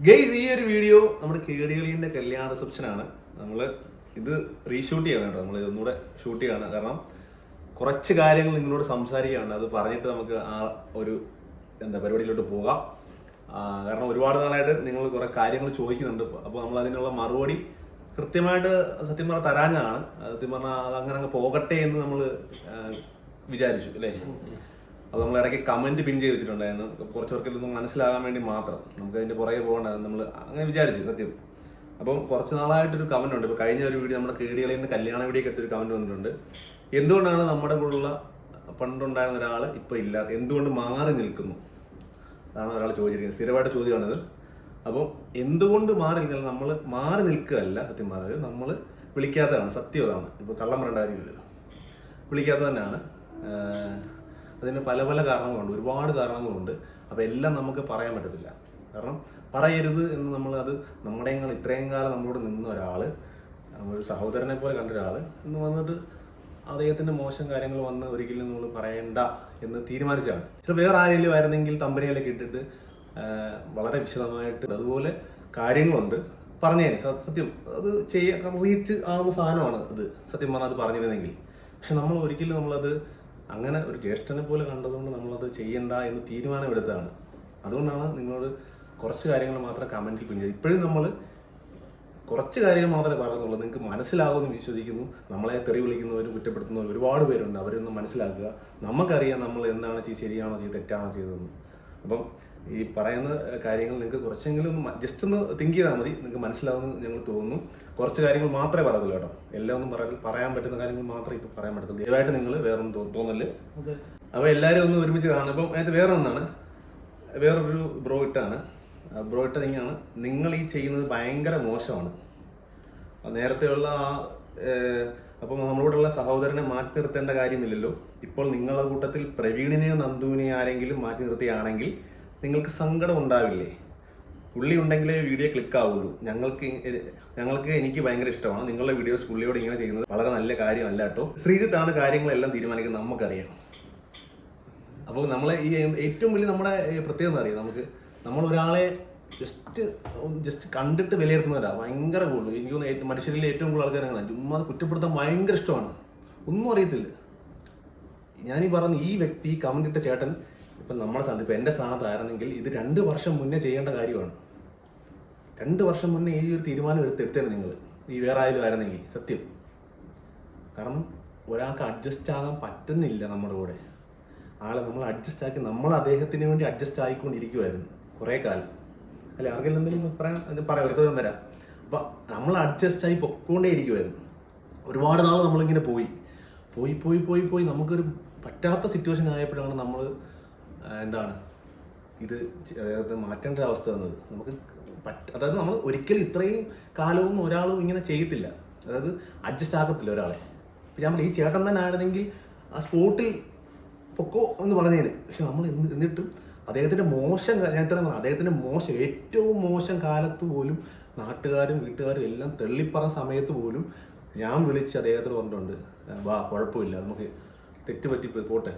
Guys, ഈ ഒരു video നമ്മുടെ കേടികളിന്റെ കല്യാണ റിസപ്ഷനാണ്. നമ്മൾ ഇത് റീഷൂട്ട് ചെയ്യണം കേട്ടോ. നമ്മൾ ഇതൊന്നുകൂടെ ഷൂട്ട് ചെയ്യണം. കാരണം കുറച്ച് കാര്യങ്ങൾ നിങ്ങളോട് സംസാരിക്കുകയാണ്. അത് പറഞ്ഞിട്ട് നമുക്ക് ആ ഒരു പരിപാടിയിലോട്ട് പോകാം. കാരണം ഒരുപാട് നാളായിട്ട് നിങ്ങൾ കുറെ കാര്യങ്ങൾ ചോദിക്കുന്നുണ്ട്. അപ്പോൾ നമ്മൾ അതിനുള്ള മറുപടി കൃത്യമായിട്ട് സത്യം പറഞ്ഞാൽ തരാഞ്ഞാണ്. സത്യം പറഞ്ഞാൽ അങ്ങനെ അങ്ങ് പോകട്ടെ എന്ന് നമ്മൾ വിചാരിച്ചു അല്ലേ. അത് നമ്മൾ ഇടയ്ക്ക് കമന്റ് പിൻ ചെയ്ത് വെച്ചിട്ടുണ്ടായിരുന്നു. കുറച്ചവർക്ക് ഇതൊന്നും മനസ്സിലാകാൻ വേണ്ടി മാത്രം നമുക്ക് അതിന്റെ പുറകെ പോകണ്ട നമ്മൾ അങ്ങനെ വിചാരിച്ചു സത്യം. അപ്പം കുറച്ച് നാളായിട്ടൊരു കമന്റ് ഉണ്ട്. ഇപ്പോൾ കഴിഞ്ഞ ഒരു വീഡിയോ നമ്മുടെ കേടികളിൽ നിന്ന് കല്യാണ വീഡിയോ ഒക്കെ ഒരു കമന്റ് വന്നിട്ടുണ്ട്. എന്തുകൊണ്ടാണ് നമ്മുടെ കൂടെയുള്ള പണ്ടുണ്ടായിരുന്ന ഒരാൾ ഇപ്പോൾ ഇല്ല, എന്തുകൊണ്ട് മാറി നിൽക്കുന്നു? അതാണ് ഒരാൾ ചോദിച്ചിരിക്കുന്നത്. സ്ഥിരമായിട്ട് ചോദ്യമാണിത്. അപ്പം എന്തുകൊണ്ട് മാറി നിൽക്കുന്നത്? നമ്മൾ മാറി നിൽക്കുകയല്ല, സത്യം പറഞ്ഞത് നമ്മൾ വിളിക്കാത്തതാണ്. സത്യം അതാണ്. ഇപ്പോൾ കള്ളം പറയേണ്ട കാര്യമില്ലല്ലോ, വിളിക്കാത്തത് തന്നെയാണ്. അതിന് പല പല കാരണങ്ങളുണ്ട്, ഒരുപാട് കാരണങ്ങളുണ്ട്. അപ്പോൾ എല്ലാം നമുക്ക് പറയാൻ പറ്റത്തില്ല. കാരണം പറയരുത് എന്ന് നമ്മളത് നമ്മുടെ ഇത്രയും കാലം നമ്മളോട് നിന്ന ഒരാൾ, ഒരു സഹോദരനെ പോലെ കണ്ട ഒരാൾ എന്ന് വന്നിട്ട് അദ്ദേഹത്തിൻ്റെ മോശം കാര്യങ്ങൾ വന്ന് ഒരിക്കലും നമ്മൾ പറയണ്ട എന്ന് തീരുമാനിച്ചാണ്. പക്ഷെ വേറെ ആരെങ്കിലും ആയിരുന്നെങ്കിൽ തമ്പനിയിലൊക്കെ ഇട്ടിട്ട് വളരെ വിശദമായിട്ട് അതുപോലെ കാര്യങ്ങളുണ്ട് പറഞ്ഞേനെ. സത്യം അത് റീച്ച് ആവുന്ന സാധനമാണ് അത്, സത്യം പറഞ്ഞാൽ അത് പറഞ്ഞിരുന്നെങ്കിൽ. പക്ഷെ നമ്മൾ ഒരിക്കലും നമ്മളത് അങ്ങനെ ഒരു ജ്യേഷ്ഠനെ പോലെ കണ്ടതുകൊണ്ട് നമ്മളത് ചെയ്യണ്ട എന്ന് തീരുമാനമെടുത്തതാണ്. അതുകൊണ്ടാണ് നിങ്ങളോട് കുറച്ച് കാര്യങ്ങൾ മാത്രം കമൻറ്റിൽ പിൻ ചെയ്ത്. ഇപ്പോഴും നമ്മൾ കുറച്ച് കാര്യങ്ങൾ മാത്രമേ പറയുന്നുള്ളൂ. നിങ്ങൾക്ക് മനസ്സിലാകുമെന്ന് വിശ്വസിക്കുന്നു. നമ്മളെ തെറി വിളിക്കുന്നവരും കുറ്റപ്പെടുത്തുന്നവരും ഒരുപാട് പേരുണ്ട്. അവരൊന്ന് മനസ്സിലാക്കുക. നമുക്കറിയാം നമ്മൾ എന്താണ് ശരിയാണോ ചെയ്ത് തെറ്റാണോ ചെയ്തതെന്ന്. അപ്പം ഈ പറയുന്ന കാര്യങ്ങൾ നിങ്ങൾക്ക് കുറച്ചെങ്കിലും ജസ്റ്റ് ഒന്ന് തിങ്ക് ചെയ്താൽ മതി, നിങ്ങൾക്ക് മനസ്സിലാവുമെന്ന് ഞങ്ങൾ തോന്നുന്നു. കുറച്ച് കാര്യങ്ങൾ മാത്രമേ പറയത്തുള്ളൂ കേട്ടോ. എല്ലാം ഒന്നും പറയാൻ പറ്റുന്ന കാര്യങ്ങൾ മാത്രമേ ഇപ്പോൾ പറയാൻ പറ്റത്തുള്ളൂ. ദയവായിട്ട് നിങ്ങൾ വേറൊന്നും തോന്നല്. അപ്പോൾ എല്ലാവരും ഒന്ന് ഒരുമിച്ച് കാണും. അപ്പം അതിനകത്ത് വേറെ ഒന്നാണ്, വേറൊരു ബ്രോ ഇട്ടാണ്. ബ്രോ ഇട്ടത് ഇങ്ങനെയാണ്: നിങ്ങൾ ഈ ചെയ്യുന്നത് ഭയങ്കര മോശമാണ്. നേരത്തെയുള്ള അപ്പം നമ്മളോടുള്ള സഹോദരനെ മാറ്റി നിർത്തേണ്ട കാര്യമില്ലല്ലോ. ഇപ്പോൾ നിങ്ങളുടെ കൂട്ടത്തിൽ പ്രവീണിനെയോ നന്ദുവിനെയോ ആരെങ്കിലും മാറ്റി നിർത്തിയാണെങ്കിൽ നിങ്ങൾക്ക് സങ്കടം ഉണ്ടാവില്ലേ? പുള്ളി ഉണ്ടെങ്കിലേ വീഡിയോ ക്ലിക്ക് ആവുള്ളൂ. എനിക്ക് ഭയങ്കര ഇഷ്ടമാണ് നിങ്ങളുടെ വീഡിയോസ്. പുള്ളിയോട് ഇങ്ങനെ ചെയ്യുന്നത് വളരെ നല്ല കാര്യമല്ല കേട്ടോ. ശ്രീജിത്താണ് കാര്യങ്ങളെല്ലാം തീരുമാനിക്കുന്നത്, നമുക്കറിയാം. അപ്പോൾ നമ്മളെ ഈ ഏറ്റവും വലിയ നമ്മുടെ പ്രത്യേകത അറിയാം. നമ്മൾ ഒരാളെ ജസ്റ്റ് കണ്ടിട്ട് വിലയിരുത്തുന്നവരാണ് ഭയങ്കര കൂടുതൽ. എനിക്ക് തോന്നുന്നു മനുഷ്യരിൽ ഏറ്റവും കൂടുതൽ ആൾക്കാർ അങ്ങനെ ചുമ്മാ കുറ്റപ്പെടുത്താൻ ഭയങ്കര ഇഷ്ടമാണ്. ഒന്നും അറിയത്തില്ല. ഞാനീ പറഞ്ഞ ഈ വ്യക്തി കമന്റ് ഇട്ട ചേട്ടൻ ഇപ്പം നമ്മുടെ സ്ഥാനത്ത്, ഇപ്പം എൻ്റെ സ്ഥാനത്തായിരുന്നെങ്കിൽ ഇത് 2 വർഷം മുന്നേ ചെയ്യേണ്ട കാര്യമാണ്. 2 വർഷം മുന്നേ ഈ ഒരു തീരുമാനം എടുത്തേനെ നിങ്ങൾ, ഈ വേറെ ആയാലും ആയിരുന്നെങ്കിൽ. സത്യം. കാരണം ഒരാൾക്ക് അഡ്ജസ്റ്റ് ആകാൻ പറ്റുന്നില്ല നമ്മുടെ കൂടെ. ആളെ നമ്മൾ അഡ്ജസ്റ്റ് ആക്കി നമ്മൾ അദ്ദേഹത്തിന് വേണ്ടി അഡ്ജസ്റ്റ് ആയിക്കൊണ്ടിരിക്കുമായിരുന്നു കുറേ കാലം അല്ലെ. ആർക്കെങ്കിലും എന്തെങ്കിലും പറയാം, ഒരുത്തോളം വരാം. അപ്പം നമ്മൾ അഡ്ജസ്റ്റ് ആയി പൊക്കോണ്ടേ ഇരിക്കുമായിരുന്നു. ഒരുപാട് നാൾ നമ്മളിങ്ങനെ പോയി നമുക്കൊരു പറ്റാത്ത സിറ്റുവേഷൻ ആയപ്പോഴാണ് നമ്മൾ ഇത് മാറ്റേണ്ട അവസ്ഥ വന്നത്. നമുക്ക് അതായത് നമ്മൾ ഒരിക്കലും ഇത്രയും കാലവും ഒരാളും ഇങ്ങനെ ചെയ്യത്തില്ല, അതായത് അഡ്ജസ്റ്റ് ആക്കത്തില്ല ഒരാളെ. ഞാൻ ഈ ചേട്ടൻ തന്നെ ആയിരുന്നെങ്കിൽ ആ സ്പോട്ടിൽ പൊക്കോ എന്ന് പറഞ്ഞേന്. പക്ഷെ നമ്മൾ എന്നിട്ടും അദ്ദേഹത്തിൻ്റെ മോശം, ഞാൻ ഇത്ര അദ്ദേഹത്തിൻ്റെ ഏറ്റവും മോശം കാലത്ത് പോലും നാട്ടുകാരും വീട്ടുകാരും എല്ലാം തെള്ളിപ്പറഞ്ഞ സമയത്ത് പോലും ഞാൻ വിളിച്ച് അദ്ദേഹത്തിന് പറഞ്ഞിട്ടുണ്ട്, വാ കുഴപ്പമില്ല, നമുക്ക് തെറ്റുപറ്റി പോട്ടെ,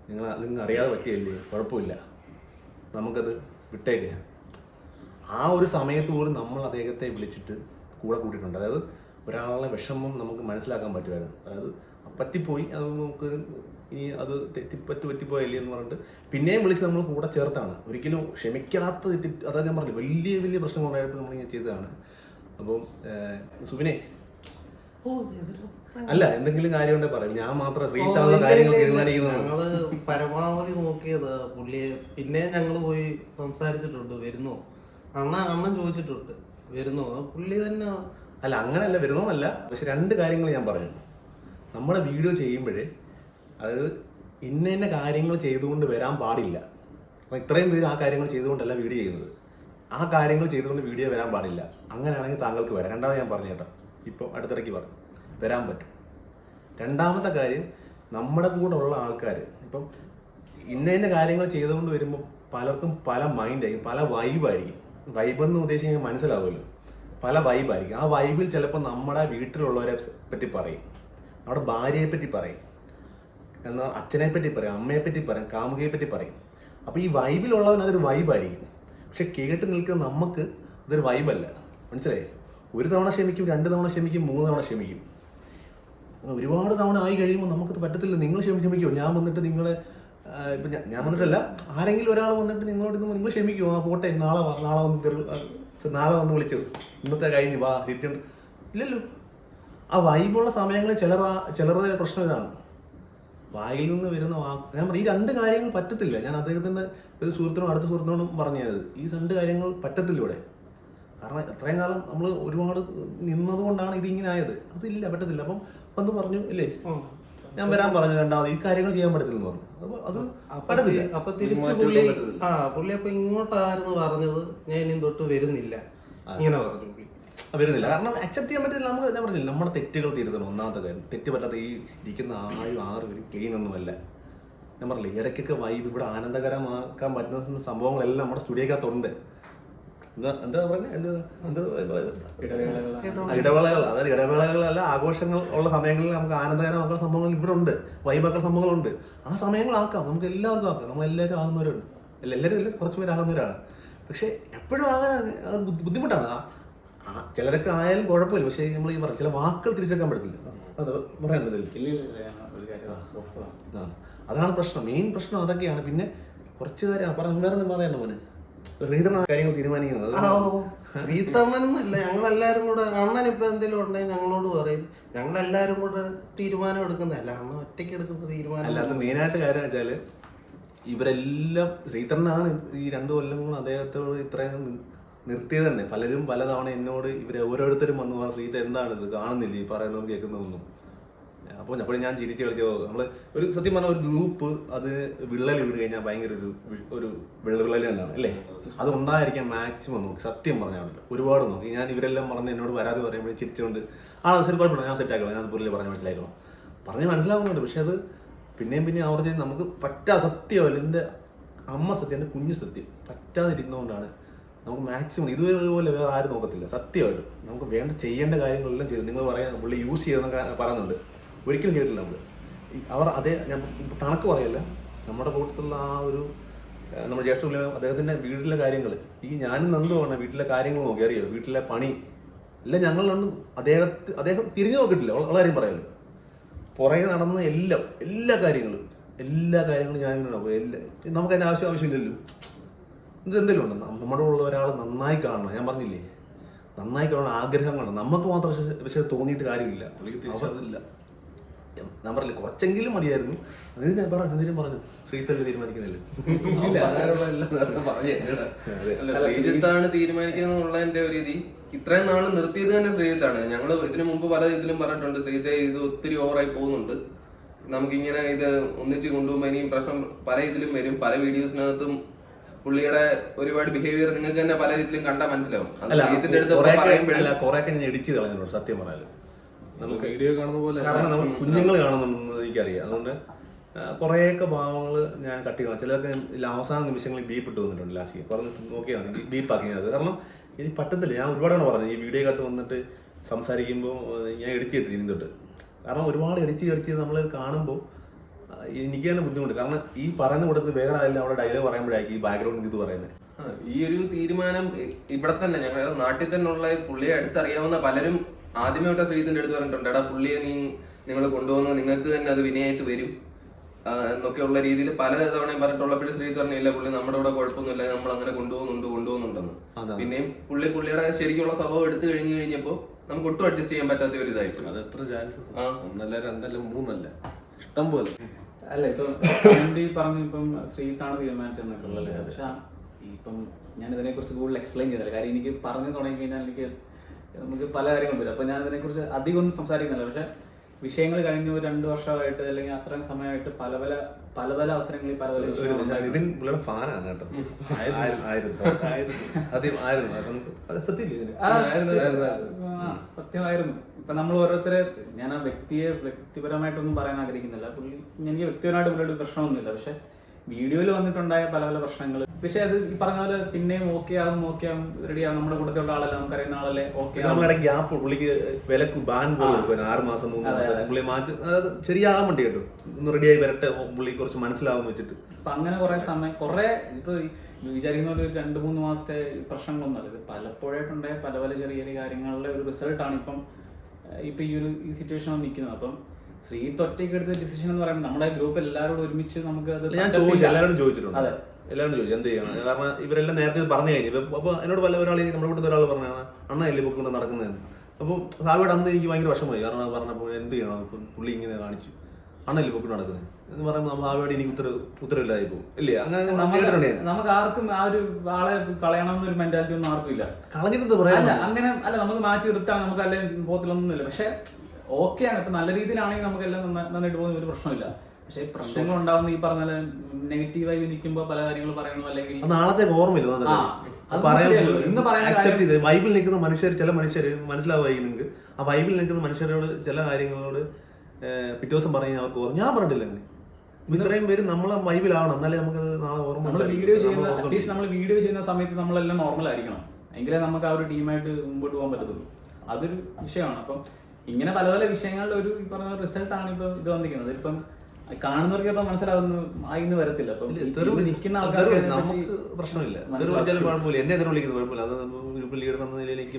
നിങ്ങൾ അറിയാതെ പറ്റിയല്ലേ, കുഴപ്പമില്ല, നമുക്കത് വിട്ടേക്ക്. ആ ഒരു സമയത്ത് പോലും നമ്മൾ അദ്ദേഹത്തെ വിളിച്ചിട്ട് കൂടെ കൂട്ടിയിട്ടുണ്ട്. അതായത് ഒരാളുടെ വിഷമം നമുക്ക് മനസ്സിലാക്കാൻ പറ്റുമായിരുന്നു. അതായത് പറ്റിപ്പോയി, അത് നമുക്ക് ഇനി അത് പറ്റിപ്പോയല്ലേ എന്ന് പറഞ്ഞിട്ട് പിന്നെയും വിളിച്ച് നമ്മൾ കൂടെ ചേർത്താണ്. ഒരിക്കലും ക്ഷമിക്കാത്ത അതായത് ഞാൻ പറഞ്ഞു വലിയ വലിയ പ്രശ്നങ്ങളുണ്ടായപ്പോൾ നമ്മളിങ്ങനെ ചെയ്തതാണ്. അപ്പം സുബിനെ അല്ല, എന്തെങ്കിലും കാര്യം ഉണ്ടെങ്കിൽ പറയും. ഞാൻ മാത്രം സ്ത്രീത്താവുന്ന കാര്യങ്ങൾ തീരുമാനിക്കുന്നത്. ഞങ്ങള് പരമാവധി നോക്കിയത് പുള്ളിയെ. പിന്നെ ഞങ്ങൾ പോയി സംസാരിച്ചിട്ടുണ്ട്, വരുന്നോ അണ്ണൻ ചോദിച്ചിട്ടുണ്ട്, വരുന്നോ. പുള്ളി തന്നെ അല്ല, അങ്ങനെയല്ല, വരുന്നോന്നല്ല. പക്ഷെ 2 കാര്യങ്ങൾ ഞാൻ പറഞ്ഞു. നമ്മുടെ വീഡിയോ ചെയ്യുമ്പോഴേ അതായത് ഇന്ന കാര്യങ്ങൾ ചെയ്തുകൊണ്ട് വരാൻ പാടില്ല. അപ്പം ഇത്രയും പേര് ആ കാര്യങ്ങൾ ചെയ്തുകൊണ്ടല്ല വീഡിയോ ചെയ്യുന്നത്. ആ കാര്യങ്ങൾ ചെയ്തുകൊണ്ട് വീഡിയോ വരാൻ പാടില്ല. അങ്ങനെയാണെങ്കിൽ താങ്കൾക്ക് വരാം. രണ്ടാമത് ഞാൻ പറഞ്ഞു കേട്ടോ, ഇപ്പം അടുത്തിടയ്ക്ക് പറഞ്ഞു വരാൻ പറ്റും. രണ്ടാമത്തെ കാര്യം, നമ്മുടെ കൂടെ ഉള്ള ആൾക്കാർ ഇപ്പം ഇന്ന കാര്യങ്ങൾ ചെയ്തുകൊണ്ട് വരുമ്പോൾ പലർക്കും പല മൈൻഡായിരിക്കും, പല വൈബായിരിക്കും. വൈബെന്ന് ഉദ്ദേശിക്കുന്നത് മനസ്സിലാവുമല്ലോ. പല വൈബായിരിക്കും. ആ വൈബിൽ ചിലപ്പോൾ നമ്മുടെ വീട്ടിലുള്ളവരെ പറ്റി പറയും, നമ്മുടെ ഭാര്യയെ പറ്റി പറയും, എന്നാൽ അച്ഛനെ പറ്റി പറയും, അമ്മയെ പറ്റി പറയും, കാമുകയെ പറ്റി പറയും. അപ്പോൾ ഈ വൈബിലുള്ളവൻ അതൊരു വൈബായിരിക്കും. പക്ഷെ കേട്ട് നിൽക്കുന്ന നമുക്ക് ഇതൊരു വൈബല്ല. മനസ്സിലായി? ഒരു തവണ ക്ഷമിക്കും, 2 തവണ ക്ഷമിക്കും, 3 തവണ ക്ഷമിക്കും. ഒരുപാട് തവണ ആയി കഴിയുമ്പോൾ നമുക്കത് പറ്റത്തില്ല. നിങ്ങൾ ക്ഷമിക്കുമോ? ഞാൻ വന്നിട്ട് നിങ്ങളെ ഇപ്പം ഞാൻ വന്നിട്ടല്ല, ആരെങ്കിലും ഒരാൾ വന്നിട്ട് നിങ്ങളോട് നിങ്ങൾ ക്ഷമിക്കുമോ? ആ പോട്ടെ, നാളെ വന്ന് വിളിച്ചത് ഇന്നത്തെ കഴിഞ്ഞ് വാ തിരിച്ചുണ്ട്. ഇല്ലല്ലോ. ആ വൈബുള്ള സമയങ്ങളിൽ ചിലരുടെ പ്രശ്നം ഇതാണ്. വായിൽ നിന്ന് വരുന്ന ഞാൻ ഈ 2 കാര്യങ്ങൾ പറ്റത്തില്ല. ഞാൻ അദ്ദേഹത്തിൻ്റെ ഒരു അടുത്ത സുഹൃത്തിനോടും പറഞ്ഞത് ഈ 2 കാര്യങ്ങൾ പറ്റത്തില്ല ഇവിടെ. കാരണം അത്രയും കാലം നമ്മൾ ഒരുപാട് നിന്നത് കൊണ്ടാണ് ഇതിങ്ങനെ ആയത്. അതില്ല, പറ്റത്തില്ല. അപ്പം വന്ന് പറഞ്ഞു ഇല്ലേ, ഞാൻ വരാൻ പറഞ്ഞു, രണ്ടാമത് ഈ കാര്യങ്ങൾ ചെയ്യാൻ പറ്റത്തില്ലെന്ന് പറഞ്ഞു. അപ്പൊ അത് പറ്റത്തില്ല. അപ്പൊ തിരിച്ച് പുള്ളി അപ്പൊ ഇങ്ങോട്ടായിരുന്നു പറഞ്ഞത്, ഞാൻ ഇനി തൊട്ട് വരുന്നില്ല, ഇങ്ങനെ പറഞ്ഞു. വരുന്നില്ല കാരണം അക്സെപ്റ്റ് ചെയ്യാൻ പറ്റില്ല. നമുക്ക് ഞാൻ പറഞ്ഞില്ല, നമ്മുടെ തെറ്റുകൾ തിരുത്തണം. ഒന്നാമത്തെ കാര്യം, തെറ്റ് പറ്റാത്ത ഈ ഇരിക്കുന്ന 6 പേര് ക്ലീൻ ഒന്നുമല്ല. ഞാൻ പറഞ്ഞില്ല, ഇടയ്ക്കൊക്കെ വൈബ് ഇവിടെ ആനന്ദകരമാക്കാൻ പറ്റുന്ന സംഭവങ്ങളെല്ലാം നമ്മുടെ സ്റ്റുഡിയോക്കകത്തുണ്ട്. എന്താ പറഞ്ഞത്, ഇടവേളകൾ, അതായത് ഇടവേളകളല്ല, ആഘോഷങ്ങൾ ഉള്ള സമയങ്ങളിൽ നമുക്ക് ആനന്ദകരമാക്കുന്ന സംഭവങ്ങൾ ഇവിടെ ഉണ്ട്, വൈബാക്കുന്ന സംഭവങ്ങളുണ്ട്. ആ സമയങ്ങളാക്കാം, നമുക്ക് എല്ലാവർക്കും ആക്കാം. നമ്മളെല്ലാവരും ആകുന്നവരുണ്ട്, എല്ലാവരും ഇല്ല, കുറച്ച് പേരാകുന്നവരാണ്. പക്ഷെ എപ്പോഴും ആകാൻ ബുദ്ധിമുട്ടാണ്. ചിലരൊക്കെ ആയാലും കുഴപ്പമില്ല. പക്ഷേ നമ്മൾ ഈ പറഞ്ഞ ചില വാക്കുകൾ തിരിച്ചെടുക്കാൻ പറ്റത്തില്ല. അത് പറയാൻ അതാണ് പ്രശ്നം, മെയിൻ പ്രശ്നം അതൊക്കെയാണ്. പിന്നെ കുറച്ച് കാര്യം വേറെ പറയണ്ട മോനെ, ശ്രീധരനാണ് കാര്യങ്ങൾ തീരുമാനിക്കുന്നത്. ശ്രീധരനൊന്നുമില്ല, ഞങ്ങളെല്ലാരും കൂടെ. അണ്ണൻ ഇപ്പൊ എന്തെങ്കിലും ഉണ്ടെങ്കിൽ ഞങ്ങളോട് പറയും, ഞങ്ങളെല്ലാരും കൂടെ തീരുമാനം എടുക്കുന്നതല്ല, അണ്ണൻ ഒറ്റയ്ക്ക് എടുക്കുന്ന തീരുമാനം. അല്ലാതെ മെയിനായിട്ട് കാര്യം വെച്ചാല് ഇവരെല്ലാം ശ്രീധരനാണ് ഈ 2 കൊല്ലം കൊണ്ട് അദ്ദേഹത്തോട് ഇത്രയും നിർത്തിയത് തന്നെ. പലരും പലതവണ എന്നോട് ഇവരെ ഓരോരുത്തരും വന്നു പറഞ്ഞു, ശ്രീധ എന്താണിത് കാണുന്നില്ല ഈ പറയുന്നതും കേൾക്കുന്നതൊന്നും. അപ്പോൾ അപ്പോഴും ഞാൻ ചിരിച്ച് കളിച്ചോ. നമ്മള് ഒരു സത്യം പറഞ്ഞ ഒരു ഗ്രൂപ്പ് അത് വിള്ളൽ വീട് കഴിഞ്ഞാൽ ഭയങ്കര ഒരു വിള്ളൽ തന്നെയാണ് അല്ലേ. അത് ഉണ്ടായിരിക്കാൻ മാക്സിമം നോക്കി, സത്യം പറഞ്ഞാണല്ലോ ഒരുപാട് നോക്കി. ഞാൻ ഇവരെല്ലാം പറഞ്ഞ് എന്നോട് വരാതെ പറയുമ്പോൾ ചിരിച്ചുകൊണ്ട് ശരി കുഴപ്പമില്ല, ഞാൻ സെറ്റാക്കണം, ഞാൻ പുള്ളിയെ പറഞ്ഞ് മനസ്സിലാക്കുന്നുണ്ട്. പക്ഷെ അത് പിന്നെയും അവർ ചെയ്ത് നമുക്ക് സത്യമല്ല. എൻ്റെ അമ്മ സത്യം, എൻ്റെ കുഞ്ഞു സത്യം പറ്റാതിരുന്നതുകൊണ്ടാണ് നമുക്ക് മാക്സിമം ഇതുപോലെ വേറെ ആരും നോക്കത്തില്ല. സത്യമായിട്ട് നമുക്ക് ചെയ്യേണ്ട കാര്യങ്ങളെല്ലാം ചെയ്തു. നിങ്ങൾ പറയാൻ പുള്ളി യൂസ് ചെയ്തെന്ന് പറയുന്നുണ്ട്, ഒരിക്കലും ചെയ്തിട്ടില്ല നമ്മൾ. ഞാൻ കണക്ക് പറയല്ല, നമ്മുടെ കൂട്ടത്തിലുള്ള ആ ഒരു നമ്മുടെ ജ്യേഷ്ഠ അദ്ദേഹത്തിൻ്റെ വീട്ടിലെ കാര്യങ്ങൾ, ഈ ഞാനും നന്ദുമാണ് വീട്ടിലെ കാര്യങ്ങൾ നോക്കി അറിയോ, വീട്ടിലെ പണി എല്ലാം ഞങ്ങളിലൊന്നും അദ്ദേഹം തിരിഞ്ഞു നോക്കിയിട്ടില്ല. ഉള്ള കാര്യം പറയാമല്ലോ, പുറകെ നടന്ന എല്ലാ കാര്യങ്ങളും ഞാനിങ്ങനെ നോക്കും. നമുക്ക് അതിൻ്റെ ആവശ്യമില്ലല്ലോ. ഇതെന്തെങ്കിലും ഉണ്ട്, നമ്മുടെ ഉള്ള ഒരാൾ നന്നായി കാണണം. ഞാൻ പറഞ്ഞില്ലേ, നന്നായി കാണണം, ആഗ്രഹം കാണണം. നമുക്ക് മാത്രം പക്ഷെ തോന്നിയിട്ട് കാര്യമില്ല. അതില്ല, ഞാൻ പറഞ്ഞില്ല, കുറച്ചെങ്കിലും മതിയായിരുന്നു. അതിന് ഞാൻ പറഞ്ഞു ശ്രീധരൻ തീരുമാനിക്കുന്നില്ല, ശ്രീജിത്താണ് തീരുമാനിക്കുന്നതിന്റെ ഒരു രീതി. ഇത്രയും നാള് നിർത്തിയത് തന്നെ ശ്രീജിത്താണ്. ഞങ്ങള് ഇതിനു മുമ്പ് പല ഇതിലും പറഞ്ഞിട്ടുണ്ട്, ശ്രീജിത്ത് ഇത് ഒത്തിരി ഓവറായി പോകുന്നുണ്ട്, നമുക്കിങ്ങനെ ഇത് ഒന്നിച്ച് കൊണ്ടുപോകുമ്പോൾ ഇനിയും പ്രശ്നം പല ഇതിലും വരും. പല വീഡിയോസിനകത്തും പുള്ളിയുടെ ഒരുപാട് ബിഹേവിയർ നിങ്ങൾക്ക് തന്നെ പല ഇതിലും കണ്ടാൽ മനസ്സിലാവും. ശ്രീജിത്തിന്റെ അടുത്ത് കുറെയൊക്കെ ഞാൻ എഡിറ്റ് ചെയ്ത് കളഞ്ഞിട്ടുണ്ട് സത്യം പറഞ്ഞാല്. നമുക്ക് വീഡിയോ കാണുന്ന പോലെ, കാരണം നമ്മൾ കുഞ്ഞുങ്ങൾ കാണുന്നുണ്ടെന്ന് എനിക്കറിയാം. അതുകൊണ്ട് കുറേയൊക്കെ ഭാവങ്ങൾ ഞാൻ കട്ട് ചെയ്യണം. ചിലർക്ക് അവസാന നിമിഷങ്ങളിൽ ബീപ്പ് ഇട്ട് വന്നിട്ടുണ്ട്. ലാസ്റ്റ് പറഞ്ഞ് നോക്കിയാണ് ബീപ്പാക്കിയത്. കാരണം എനിക്ക് പറ്റത്തില്ല. ഞാൻ ഒരുപാടാണ് പറഞ്ഞത് ഈ വീഡിയോക്കകത്ത് വന്നിട്ട് സംസാരിക്കുമ്പോൾ ഞാൻ എഡിറ്റ് ചെയ്ത് ഇനി തൊട്ട്. കാരണം ഒരുപാട് എഡിറ്റ് ചെയ്ത് നമ്മൾ കാണുമ്പോൾ എനിക്ക് തന്നെ ബുദ്ധിമുട്ട്. കാരണം ഈ പറയുന്ന കൊടുത്ത് വേറെ ആയാലും അവിടെ ഡയലോഗ് പറയുമ്പോഴായിരിക്കും ഈ ബാക്ക്ഗ്രൗണ്ട് ഇത് പറയുന്നത്. ഈ ഒരു തീരുമാനം ഇവിടെ തന്നെ ഞങ്ങളുടെ നാട്ടിൽ തന്നെ ഉള്ള പുള്ളിയെ അടുത്തറിയാവുന്ന പലരും ആദ്യമേ തൊട്ട് ശ്രീജിത്തിന്റെ അടുത്ത് പറഞ്ഞിട്ടുണ്ട്, എടാ പുള്ളിയെ നിങ്ങൾ കൊണ്ടുപോകുന്നത് നിങ്ങൾക്ക് തന്നെ അത് വിനയായിട്ട് വരും എന്നൊക്കെയുള്ള രീതിയിൽ പല തവണയും പറഞ്ഞിട്ടുള്ളപ്പോഴും ശ്രീജിത്ത് പറഞ്ഞില്ല, പുള്ളി നമ്മുടെ ഇവിടെ കുഴപ്പമൊന്നുമില്ല, നമ്മൾ അങ്ങനെ കൊണ്ടുപോകുന്നുണ്ടെന്ന്. പിന്നെയും പുള്ളിയുടെ ശരിക്കുള്ള സ്വഭാവം എടുത്തു കഴിഞ്ഞപ്പോൾ നമുക്ക് ഒട്ടും അഡ്ജസ്റ്റ് ചെയ്യാൻ പറ്റാത്ത ഒരു ഇതായിട്ട്. അത് എത്ര ചാൻസസ്, 1 2 3 ഇഷ്ടം പോലെ. അല്ല ഇപ്പം പറഞ്ഞു ഇപ്പം ശ്രീജിത്താണ് തീരുമാനിച്ചെന്നൊക്കെ ഉള്ളല്ലേ. പക്ഷെ ഇപ്പം ഞാൻ ഇതിനെക്കുറിച്ച് കൂടുതൽ എക്സ്പ്ലെയിൻ ചെയ്തില്ല. കാര്യം എനിക്ക് പറഞ്ഞു തുടങ്ങി കഴിഞ്ഞാൽ നമുക്ക് പല കാര്യങ്ങളും വരും. അപ്പം ഞാൻ ഇതിനെക്കുറിച്ച് അധികം ഒന്നും സംസാരിക്കുന്നില്ല. പക്ഷെ വിഷയങ്ങൾ കഴിഞ്ഞ 2 വർഷമായിട്ട് അല്ലെങ്കിൽ അത്രയും സമയമായിട്ട് പല പല അവസരങ്ങളിൽ പല പല പുള്ളിയുടെ ഫാനാണ് കേട്ടോ. സത്യമായിരുന്നു. ഇപ്പൊ നമ്മൾ ഓരോരുത്തരെ, ഞാൻ ആ വ്യക്തിപരമായിട്ടൊന്നും പറയാൻ ആഗ്രഹിക്കുന്നില്ല. പുള്ളി എനിക്ക് വ്യക്തിപരമായിട്ട് പുള്ളിയുടെ പ്രശ്നമൊന്നുമില്ല. പക്ഷെ വീഡിയോയിൽ വന്നിട്ടുണ്ടായ പല പല പ്രശ്നങ്ങൾ. പക്ഷെ അത് ഈ പറഞ്ഞ പോലെ പിന്നെയും ഓക്കെ ആകും റെഡിയാകും. നമ്മുടെ കൂട്ടത്തിലുള്ള ആളല്ലേ, നമുക്കറിയുന്ന ആളല്ലേ, ഓക്കെ ആകും. നമ്മുടെ ഗ്യാപ്പ് പുള്ളിക്ക് വിലക്ക് ബാൻ പോലെ 6 മാസം 3 മാസം പുള്ളി മാറ്റി, അതായത് ശരിയാകാൻ വേണ്ടി കേട്ടോ, ഒന്ന് റെഡിയായി വരട്ടെ, പുള്ളി കുറച്ച് മനസ്സിലാവുന്ന വെച്ചിട്ട്. അപ്പൊ അങ്ങനെ കുറെ സമയം ഇപ്പൊ വിചാരിക്കുന്ന പോലെ 2-3 മാസത്തെ പ്രശ്നങ്ങളൊന്നും അല്ല. ഇത് പലപ്പോഴായിട്ടുണ്ടായ പല പല ചെറിയ ചെറിയ കാര്യങ്ങളുടെ ഒരു റിസൾട്ടാണ് ഇപ്പം ഈ സിറ്റുവേഷൻ നിൽക്കുന്നത്. അപ്പം ശ്രീത്ത് ഒറ്റയ്ക്ക് എടുത്ത ഡിസിഷൻ എന്ന് പറയുമ്പോൾ നമ്മുടെ ഗ്രൂപ്പ് എല്ലാവരോടും ഒരുമിച്ച് നമുക്ക് അത് എല്ലാവരോടും ചോദിച്ചിട്ടുണ്ട്. എല്ലാവരും ചോദിച്ചു എന്ത് ചെയ്യണം, കാരണം ഇവരെല്ലാം നേരത്തെ പറഞ്ഞു കഴിഞ്ഞു. അപ്പൊ എന്നോട് ഒരാൾ നമ്മുടെ കൂട്ടത്തിൽ ഒരാൾ പറഞ്ഞാണ് അണ്ണ എല്ലാം ബുക്ക് കൊണ്ട് നടക്കുന്നതെന്ന്. അപ്പോൾ സാവിയുടെ അന്ന് എനിക്ക് ഭയങ്കര വിഷമമായി. കാരണം പറഞ്ഞപ്പോൾ എന്ത് ചെയ്യണം, ഇപ്പം പുള്ളി ഇങ്ങനെ കാണിച്ചു അണ്ണല്ലേ ബുക്ക് നടക്കുന്നത് എന്ന് പറയുമ്പോൾ സാവിയോട് എനിക്ക് ഉത്തരവില്ലാതെ പോകും ഇല്ലേ. അങ്ങനെ നമുക്ക് ആർക്കും ആ ഒരു ആളെ കളയണമെന്നൊരു മെന്റാലിറ്റി ഒന്നും ആർക്കും ഇല്ല. കളഞ്ഞിട്ട് പറയാം അങ്ങനെ അല്ല, നമുക്ക് മാറ്റി നിർത്താൻ നമുക്ക് അല്ലെങ്കിൽ പോകത്തിലൊന്നുമില്ല. പക്ഷെ ഓക്കെയാണ്, ഇപ്പൊ നല്ല രീതിയിലാണെങ്കിൽ നമുക്കെല്ലാം നന്നായിട്ട് പോകുന്ന ഒരു പ്രശ്നമില്ല. പക്ഷെ പ്രശ്നങ്ങൾ ഉണ്ടാവുന്ന ഈ പറഞ്ഞ നെഗറ്റീവായി നിൽക്കുമ്പോൾ പല കാര്യങ്ങൾ പറയണോ അല്ലെങ്കിൽ നാളത്തേക്ക് ഓർമ്മയില്ല. ബൈബിൾ നിൽക്കുന്ന മനുഷ്യർ, ചില മനുഷ്യർ മനസ്സിലാവുമായി നിങ്ങൾക്ക് ആ ബൈബിളിൽ നിൽക്കുന്ന മനുഷ്യരോട് ചില കാര്യങ്ങളോട് പിറ്റേ ദിവസം പറഞ്ഞാൽ അവർക്ക് ഓർമ്മ. ഞാൻ പറഞ്ഞിട്ടില്ല ഇത്രയും പേര് നമ്മളെ ബൈബിളാവണം, എന്നാലേ നമുക്ക് നാളെ ഓർമ്മ. നമ്മൾ വീഡിയോ ചെയ്യുന്ന സമയത്ത് നമ്മളെല്ലാം നോർമൽ ആയിരിക്കണം, എങ്കിലേ നമുക്ക് ആ ഒരു ടീമായിട്ട് മുമ്പോട്ട് പോകാൻ പറ്റത്തുള്ളൂ. അതൊരു വിഷയമാണ്. അപ്പം ഇങ്ങനെ പല പല വിഷയങ്ങളുടെ ഒരു ഈ പറഞ്ഞ റിസൾട്ടാണ് ഇപ്പൊ ഇത് വന്നിരിക്കുന്നത്. ഇപ്പം കാണുന്നവർക്ക് ഇപ്പൊ മനസ്സിലാവുന്നു ആയിന്ന് വരത്തില്ല. അപ്പം നിൽക്കുന്ന ആൾക്കാർക്ക് നമുക്ക് പ്രശ്നമില്ല, കുഴപ്പമില്ല. എന്നെ എതിരെ വിളിക്കുന്നത് കുഴപ്പമില്ല. അത് ഗ്രൂപ്പിൽ ലീഡർ എന്ന നിലയിലേക്ക്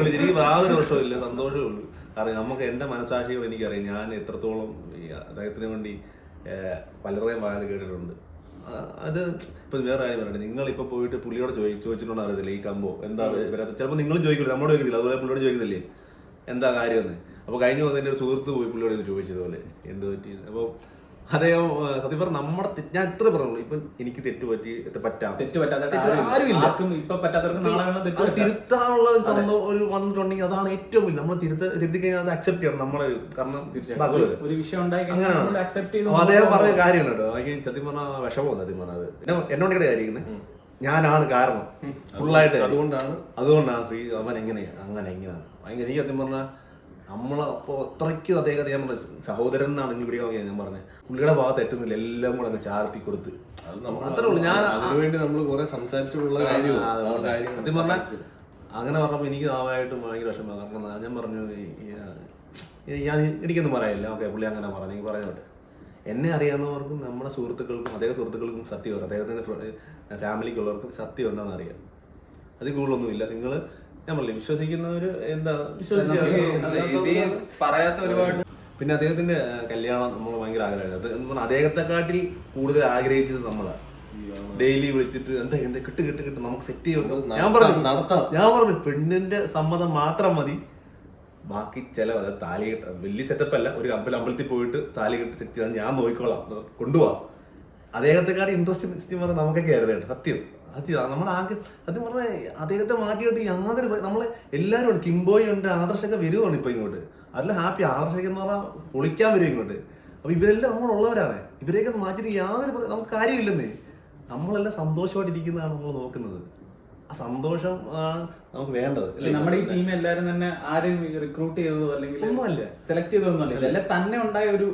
എനിക്ക് യാതൊരു പ്രശ്നമില്ല, സന്തോഷമേ ഉള്ളൂ. കാരണം നമുക്ക് എന്റെ മനസാക്ഷികൾ എനിക്കറിയാം, ഞാൻ എത്രത്തോളം ഈ അദ്ദേഹത്തിന് വേണ്ടി പലരുടെയും വായന കേട്ടിട്ടുണ്ട്. അത് ഇപ്പൊ വേറെ കാര്യം പറയട്ടെ, നിങ്ങളിപ്പോ പോയിട്ട് പുള്ളിയോട് ചോദിച്ചിട്ടുണ്ടോ അറിയത്തില്ല ഈ കമ്പോ എന്താ വരാത്ത. ചിലപ്പോൾ നിങ്ങളും ചോദിക്കില്ല, നമ്മോട് ചോദിക്കില്ല, അതുപോലെ പുള്ളിയോട് ചോദിക്കുന്നില്ലേ എന്താ കാര്യമെന്ന്. അപ്പോൾ കഴിഞ്ഞ ദിവസം എൻ്റെ ഒരു സുഹൃത്ത് പോയി പുള്ളിയോട് ചോദിച്ചതുപോലെ എന്ത് പറ്റി. അപ്പോൾ അദ്ദേഹം സത്യം പറഞ്ഞ നമ്മുടെ ഞാൻ ഇത്ര പറഞ്ഞുള്ളൂ, ഇപ്പൊ എനിക്ക് തെറ്റ് തിരുത്താനുള്ള ഒരു വന്നിട്ടുണ്ടെങ്കിൽ അതാണ് ഏറ്റവും വലിയ. നമ്മൾ തിരുത്തി കഴിഞ്ഞാൽ അത് അക്സെപ്റ്റ് ചെയ്യണം നമ്മള്. കാരണം ഒരു വിഷയം അങ്ങനെയാണ് അദ്ദേഹം പറഞ്ഞ കാര്യം കേട്ടോ. എനിക്ക് സത്യം പറഞ്ഞാൽ വിഷമം സത്യം പറഞ്ഞത് എന്നോട് കാര്യക്കുന്നത് ഞാനാണ് കാരണം ഫുള്ളായിട്ട്. അതുകൊണ്ടാണ് ശ്രീ അവൻ എങ്ങനെയാണ് ഭയങ്കര. എനിക്ക് സത്യം പറഞ്ഞാൽ നമ്മളപ്പോൾ അത്രയ്ക്കും അദ്ദേഹത്തെ ഞാൻ പറഞ്ഞ സഹോദരൻ എന്നാണ് നിങ്ങൾ പിടിക്കാൻ ഞാൻ പറഞ്ഞത്. പുള്ളിയുടെ ഭാഗത്ത് എത്തുന്നില്ല, എല്ലാം കൂടെ അങ്ങ് ചാർത്തി കൊടുത്ത്. അത്രേ ഉള്ളൂ. ഞാൻ അതിനുവേണ്ടി നമ്മൾ കുറെ സംസാരിച്ചിട്ടുള്ള സത്യം പറഞ്ഞാൽ അങ്ങനെ പറഞ്ഞപ്പോൾ എനിക്ക് ആവായിട്ടും ഭയങ്കര വിഷമമാണ്. കാരണം ഞാൻ പറഞ്ഞു എനിക്കൊന്നും പറയാനില്ല, ഓക്കെ പുള്ളി അങ്ങനെ പറഞ്ഞു, എനിക്ക് പറയാനോട്ടെ. എന്നെ അറിയാവുന്നവർക്കും നമ്മുടെ സുഹൃത്തുക്കൾക്കും സുഹൃത്തുക്കൾക്കും സത്യം അറിയാം, അദ്ദേഹത്തിൻ്റെ ഫാമിലിക്കുള്ളവർക്കും സത്യം എന്താണെന്ന് അറിയാം. അതിൽ കൂടുതലൊന്നുമില്ല. നിങ്ങൾ നമ്മളല്ലേ വിശ്വസിക്കുന്നവര് എന്താ പറയാത്ത ഒരുപാട്. പിന്നെ അദ്ദേഹത്തിന്റെ കല്യാണം നമ്മൾ ഭയങ്കര ആഗ്രഹമായിരുന്നു. അദ്ദേഹത്തെക്കാട്ടിൽ കൂടുതൽ ആഗ്രഹിച്ചത് നമ്മളാണ്. ഡെയിലി വിളിച്ചിട്ട് എന്താ കിട്ട് നമുക്ക് സെറ്റ് ചെയ്യും. ഞാൻ പറഞ്ഞു പെണ്ണിന്റെ സമ്മതം മാത്രം മതി, ബാക്കി ചെലവ്. അതായത് താലി കെട്ട വലിയ സെറ്റപ്പല്ല, ഒരു അമ്പലത്തിൽ പോയിട്ട് താലി കെട്ടി സെറ്റ് ചെയ്താൽ ഞാൻ നോക്കിക്കോളാം, കൊണ്ടുപോവാം. അദ്ദേഹത്തെക്കാട്ടി ഇൻട്രസ്റ്റ് പറഞ്ഞാൽ നമുക്കൊക്കെ ആയിരുന്നു സത്യം. നമ്മളാകെ സത്യം പറഞ്ഞാൽ അദ്ദേഹത്തെ മാറ്റിയിട്ട് യാതൊരു നമ്മളെ എല്ലാവരും ഉണ്ട്. കിംബോയ് ഉണ്ട്, ആദർശൊക്കെ വരുവാണ് ഇപ്പൊ ഇങ്ങോട്ട്. അതെല്ലാം ഹാപ്പി. ആദർശൊക്കെ എന്ന് പറഞ്ഞാൽ പൊളിക്കാൻ വരും ഇങ്ങോട്ട്. അപ്പൊ ഇവരെല്ലാം നമ്മളുള്ളവരാണ്. ഇവരെയൊക്കെ മാറ്റിയിട്ട് യാതൊരു നമുക്ക് കാര്യമില്ലെന്നേ. നമ്മളെല്ലാം സന്തോഷമായിട്ടിരിക്കുന്നതാണ് നമ്മൾ നോക്കുന്നത്. ആ സന്തോഷം ആണ് നമുക്ക് വേണ്ടത്. നമ്മുടെ ഈ ടീം എല്ലാവരും തന്നെ ആരും റിക്രൂട്ട് ചെയ്തതോ അല്ലെങ്കിൽ ഒന്നുമല്ല, സെലക്ട് ചെയ്തതൊന്നുമല്ല. ഇതെല്ലാം തന്നെ ഉണ്ടായ ഒരു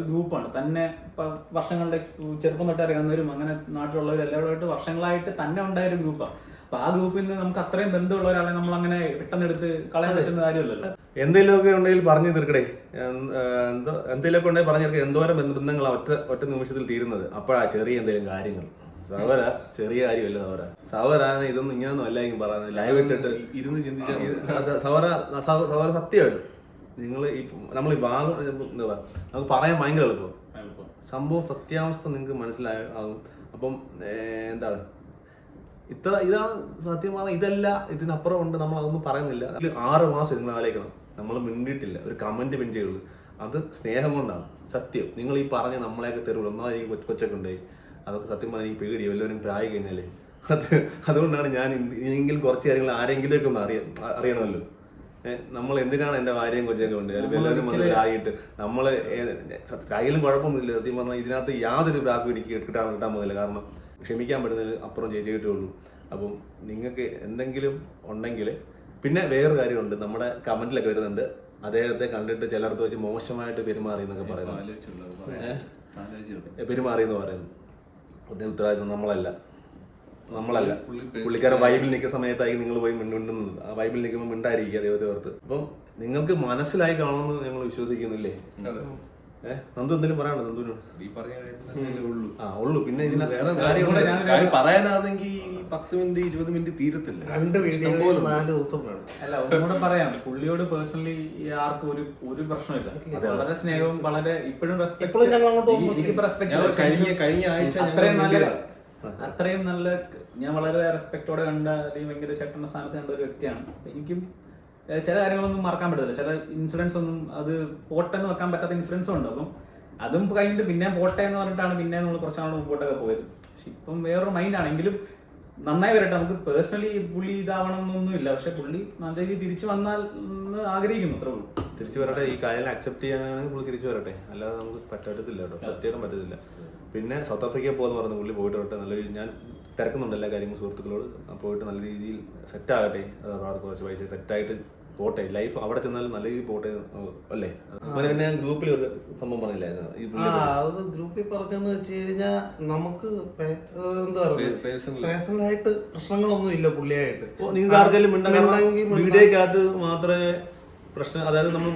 ഗ്രൂപ്പാണ്. തന്നെ ഇപ്പൊ വർഷങ്ങളുടെ ചെറുപ്പം തൊട്ട് അറിയാവുന്നവരും അങ്ങനെ നാട്ടിലുള്ളവരും എല്ലാവരുമായിട്ട് വർഷങ്ങളായിട്ട് തന്നെ ഉണ്ടായ ഒരു ഗ്രൂപ്പാണ്. അപ്പൊ ആ ഗ്രൂപ്പിൽ നിന്ന് നമുക്ക് അത്രയും ബന്ധമുള്ള ഒരാളെ നമ്മൾ അങ്ങനെ പെട്ടെന്ന് എടുത്ത് കളയാൻ പറ്റുന്ന കാര്യമല്ലല്ലോ. എന്തെങ്കിലുമൊക്കെ ഉണ്ടെങ്കിൽ പറഞ്ഞു തീർക്കടേ, എന്തെങ്കിലുമൊക്കെ ഉണ്ടെങ്കിൽ പറഞ്ഞു തീർക്കുക. എന്തോരം ബന്ധങ്ങളാണ് ഒറ്റ നിമിഷത്തിൽ തീരുന്നത്. അപ്പോഴാ ചെറിയ എന്തെങ്കിലും കാര്യങ്ങൾ. സഹോദര ചെറിയ കാര്യമല്ല സഹോദര ഇതൊന്നും ഇങ്ങനൊന്നും അല്ലായിരിക്കും പറയുന്നത്. ലൈവ് ഇട്ടിട്ട് ഇരുന്ന് ചിന്തിച്ചാൽ സഹോദര സത്യമായിട്ട് നമ്മൾ ഈ ഭാഗം എന്താ പറയുക, നമുക്ക് പറയാൻ ഭയങ്കര എളുപ്പം. സംഭവം സത്യാവസ്ഥ നിങ്ങൾക്ക് മനസ്സിലാകും. അപ്പം എന്താണ് ഇതാണ് സത്യം പറഞ്ഞാൽ. ഇതല്ല, ഇതിനപ്പുറം ഉണ്ട്. നമ്മൾ അതൊന്നും പറയുന്നില്ല. 6 മാസം നിങ്ങൾ ആലോചിക്കണം, നമ്മൾ മിണ്ടിയിട്ടില്ല, ഒരു കമന്റ് പിഞ്ചുള്ളൂ. അത് സ്നേഹം കൊണ്ടാണ്. സത്യം നിങ്ങൾ ഈ പറഞ്ഞ നമ്മളെയൊക്കെ തരുള്ളൂ. ഒന്നാമത് കൊച്ചൊക്കെ ഉണ്ടായി, അതൊക്കെ സത്യം പറഞ്ഞാൽ എനിക്ക് പേടിയോ എല്ലാവരും പ്രായ കഴിഞ്ഞാലേ. അതുകൊണ്ടാണ് ഞാൻ എങ്കിലും കുറച്ച് കാര്യങ്ങൾ ആരെങ്കിലും ഒക്കെ ഒന്ന് അറിയണമല്ലോ. നമ്മൾ എന്തിനാണ് എൻ്റെ ഭാര്യയും കൊച്ചൊക്കെ ഉണ്ട് എല്ലാവരും വന്ന് ആയിട്ട് നമ്മള് കയ്യിലും കുഴപ്പമൊന്നുമില്ല. സത്യം പറഞ്ഞാൽ ഇതിനകത്ത് യാതൊരു പ്രാഗും എനിക്ക് കിട്ടാൻ പോകുന്നില്ല. കാരണം ക്ഷമിക്കാൻ പറ്റുന്നതിൽ അപ്പുറം ചെയ്തിട്ടുള്ളൂ. അപ്പം നിങ്ങൾക്ക് എന്തെങ്കിലും ഉണ്ടെങ്കിൽ പിന്നെ വേറൊരു കാര്യമുണ്ട്, നമ്മുടെ കമന്റിലൊക്കെ വരുന്നുണ്ട് അദ്ദേഹത്തെ കണ്ടിട്ട് ചിലടത്ത് വെച്ച് മോശമായിട്ട് പെരുമാറി എന്നൊക്കെ പറയുന്നത്. പെരുമാറിയെന്ന് പറയുന്നു. അതിന് ഉത്തരവാദിത്വം നമ്മളല്ല. പുള്ളിക്കാരൻ വൈബിൽ നിൽക്കുന്ന സമയത്തായി നിങ്ങൾ പോയി മിണ്ടുന്നത്. ആ വൈബിൽ നിൽക്കുമ്പോൾ മിണ്ടായിരിക്കുക ദൈവത്തെ ഓർത്ത്. അപ്പം നിങ്ങൾക്ക് മനസ്സിലായി കാണുമെന്ന് ഞങ്ങൾ വിശ്വസിക്കുന്നില്ലേ? നന്ദു എന്തെങ്കിലും പറയാനുണ്ടോ? നന്ദുവിനോട് ഉള്ളു. പിന്നെ പറയാനാണെങ്കിൽ 10 മിനിറ്റ് 20 മിനിറ്റ് തീരത്തില്ല. 2 വീഡിയോ 4 ദിവസം വേണം. അല്ല, ഒന്നുകൂടെ പറയാം, പുള്ളിയോട് പേഴ്സണലി ആർക്കും ഒരു പ്രശ്നമില്ല. വളരെ സ്നേഹവും വളരെ ഇപ്പോഴും കഴിഞ്ഞ ആഴ്ച അത്രയും നല്ല, ഞാൻ വളരെ റെസ്പെക്ടോടെ കണ്ട, അല്ലെങ്കിൽ ഭയങ്കര ചേട്ടന്റെ സ്ഥാനത്ത് കണ്ട ഒരു വ്യക്തിയാണ്. എനിക്കും ചില കാര്യങ്ങളൊന്നും മറക്കാൻ പറ്റത്തില്ല. ചില ഇൻസിഡൻസ് ഒന്നും അത് പോട്ടെ എന്ന് വെക്കാൻ പറ്റാത്ത ഇൻസിഡൻസും ഉണ്ട്. അപ്പം അതും കഴിഞ്ഞിട്ട് പിന്നെ പോട്ടെ എന്ന് പറഞ്ഞിട്ടാണ് പിന്നെ നമ്മൾ കുറച്ചാൾ മുമ്പോട്ടൊക്കെ പോയത്. പക്ഷെ ഇപ്പം വേറൊരു മൈൻഡാണെങ്കിലും നന്നായി വരട്ടെ. നമുക്ക് പേഴ്സണലി പുള്ളി ഇതാവണം എന്നൊന്നുമില്ല. പക്ഷെ പുള്ളി നല്ല രീതിയിൽ തിരിച്ചു വന്നാൽ എന്ന് ആഗ്രഹിക്കുന്നു, അത്രേ ഉള്ളൂ. തിരിച്ചു വരട്ടെ. ഈ കാര്യം അക്സെപ്റ്റ് ചെയ്യാനാണെങ്കിൽ പുള്ളി തിരിച്ചു വരട്ടെ. അല്ലാതെ നമുക്ക് പറ്റത്തില്ല കേട്ടോ, സത്യമായിട്ടും പറ്റത്തില്ല. പിന്നെ സൗത്ത് ആഫ്രിക്കയിൽ പോകുന്ന പറഞ്ഞു പുള്ളി പോയിട്ട് വരട്ടെ. നല്ല രീതിയിൽ ഞാൻ തിരക്കുന്നുണ്ട് എല്ലാ കാര്യങ്ങളും സുഹൃത്തുക്കളോട്. പോയിട്ട് നല്ല രീതിയിൽ സെറ്റാകട്ടെ. കുറച്ച് പൈസ സെറ്റായിട്ട് പോട്ടെ. ലൈഫ് അവിടെ ചെന്നാലും നല്ല രീതിയിൽ പോട്ടെ അല്ലേ? അതുപോലെ തന്നെ ഞാൻ ഗ്രൂപ്പിൽ ഒരു സംഭവം പറഞ്ഞില്ലായിരുന്നു. അത് ഗ്രൂപ്പിൽ പറഞ്ഞെന്ന് വെച്ച് കഴിഞ്ഞാൽ നമുക്ക് എന്താ പറയുക, പേഴ്സണലായിട്ട് പ്രശ്നങ്ങളൊന്നും ഇല്ല പുള്ളിയായിട്ട്. നിങ്ങൾക്ക് ആർക്കെങ്കിലും വീഡിയോക്കകത്ത് മാത്രമേ പ്രശ്നം, അതായത് നമ്മൾ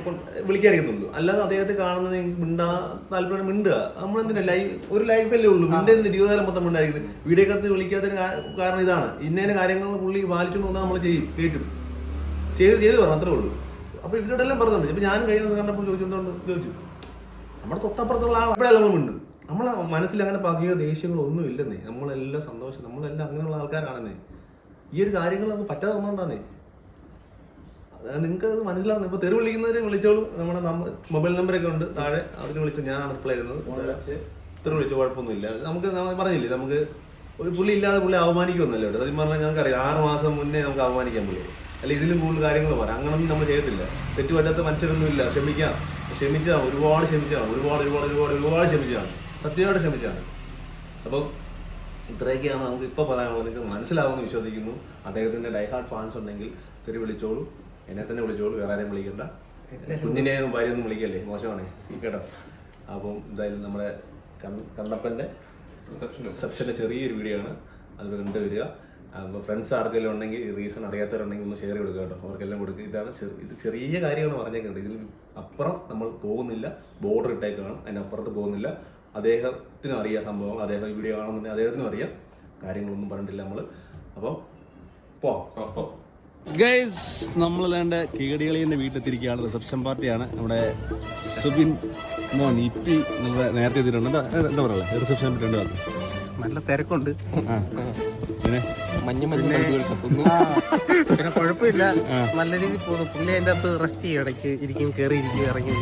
വിളിക്കാതിരിക്കുന്നുള്ളൂ. അല്ലാതെ അദ്ദേഹത്തെ കാണുന്നത് മിണ്ടാ താല്പര്യം മിണ്ടുക. നമ്മളെന്തിനാ ഒരു ലൈഫല്ലേ ഉള്ളൂ. മിണ്ടുന്ന ജീവിതകാലം മൊത്തം മിണ്ടായിരിക്കുന്നത്. വീഡിയോക്കകത്ത് വിളിക്കാത്തതിന് കാരണം ഇതാണ്. ഇന്നേനെ കാര്യങ്ങൾ പുള്ളി പാലിച്ചു എന്ന് നമ്മൾ കേട്ടും ചെയ്ത് പറഞ്ഞു, അത്രേ ഉള്ളൂ. അപ്പൊ ഇവരോടെല്ലാം പറഞ്ഞിട്ടുണ്ട്. ഇപ്പൊ ഞാൻ കഴിഞ്ഞ കണ്ടപ്പോൾ ചോദിച്ചു നമ്മുടെ തൊട്ടപ്പുറത്തുള്ള അപ്പോഴെല്ലാം നമ്മൾ മിണ്ടും. നമ്മളെ മനസ്സിൽ അങ്ങനെ പകയോ ദേഷ്യങ്ങളൊന്നും ഇല്ലെന്നേ. നമ്മളെല്ലാം സന്തോഷം, നമ്മളെല്ലാം അങ്ങനെയുള്ള ആൾക്കാരാണെന്നേ. ഈ ഒരു കാര്യങ്ങൾ നമുക്ക് പറ്റാതെ വന്നോണ്ടാന്നേ. നിങ്ങൾക്ക് അത് മനസ്സിലാവുന്നത്. ഇപ്പൊ തെറി വിളിക്കുന്നവരെ വിളിച്ചോളൂ. നമ്മുടെ മൊബൈൽ നമ്പറൊക്കെ ഉണ്ട് താഴെ, അതിന് വിളിച്ചു. ഞാനാണ് റിപ്ലൈ ചെയ്യുന്നത്. തെറി വിളിച്ചു, കുഴപ്പമൊന്നുമില്ല. നമുക്ക് പറഞ്ഞില്ലേ, നമുക്ക് ഒരു പുള്ളി ഇല്ലാതെ പുള്ളി അവമാനിക്കുമെന്നല്ലോ. സത്യം പറഞ്ഞാൽ ഞങ്ങൾക്കറിയാം 6 മാസം മുന്നേ നമുക്ക് അവമാനിക്കാൻ പുള്ളി. അല്ല ഇതിലും കൂടുതൽ കാര്യങ്ങൾ പറയാം. അങ്ങനൊന്നും നമ്മൾ ചെയ്യത്തില്ല. തെറ്റുപറ്റാത്ത മനുഷ്യരൊന്നും ഇല്ല. ക്ഷമിച്ചാണ് ഒരുപാട് ക്ഷമിച്ചാണ്. സത്യമായിട്ട് ക്ഷമിച്ചാണ്. അപ്പം ഇത്രയൊക്കെയാണ് നമുക്ക് ഇപ്പോൾ പറയാനുള്ളത്. നിങ്ങൾക്ക് മനസ്സിലാവുമെന്ന് വിശ്വസിക്കുന്നു. അദ്ദേഹത്തിൻ്റെ ഡൈഹാർഡ് ഫാൻസ് ഉണ്ടെങ്കിൽ തെറി വിളിച്ചോളൂ. എന്നെ തന്നെ വിളിച്ചോളൂ, വേറെ ആരെയും വിളിക്കണ്ട. കുഞ്ഞിനെ ഭാര്യയൊന്നും വിളിക്കല്ലേ, മോശമാണേ കേട്ടോ. അപ്പം എന്തായാലും നമ്മുടെ കണ്ണപ്പൻ്റെ റിസപ്ഷൻ്റെ ചെറിയൊരു വീഡിയോ ആണ്. അത് കണ്ടു വരിക. അപ്പോൾ ഫ്രണ്ട്സ് ആർക്കെല്ലാം ഉണ്ടെങ്കിൽ ഈ റീസൺ അറിയാത്തവരുണ്ടെങ്കിൽ ഒന്ന് ഷെയർ കൊടുക്കുക കേട്ടോ. അവർക്കെല്ലാം കൊടുക്കുക. ഇത് ചെറിയ കാര്യമാണ് പറഞ്ഞേക്കുന്നത്. ഇതിൽ അപ്പുറം നമ്മൾ പോകുന്നില്ല. ബോർഡർ ഇട്ടേക്കാണ്, അതിനപ്പുറത്ത് പോകുന്നില്ല. അദ്ദേഹത്തിനും അറിയാം സംഭവം. അദ്ദേഹം ഈ വീഡിയോ കാണുന്നുണ്ടെങ്കിൽ അദ്ദേഹത്തിനും അറിയാം. കാര്യങ്ങളൊന്നും പറഞ്ഞിട്ടില്ല നമ്മൾ. അപ്പോൾ പോ ഗൈസ്, നമ്മൾ വേണ്ട കീടികളിൻ്റെ വീട്ടിലെത്തിരിക്കുകയാണ്. റിസപ്ഷൻ പാർട്ടിയാണ്. നമ്മുടെ സുബിൻ മോൻ ഇപ്പി നേരത്തെ എത്തിയിട്ടുണ്ട്. എന്താ പറയുക, റിസപ്ഷൻ പറ്റി നല്ല തിരക്കുണ്ട്. പിന്നെ പിന്നെ കുഴപ്പമില്ല, നല്ല രീതിയിൽ പോകുന്നു. പുള്ളി അതിൻ്റെ അകത്ത് റെസ്റ്റ് ചെയ്യും, ഇടയ്ക്ക് ഇരിക്കും, കയറി ഇരിക്കും, ഇറങ്ങി.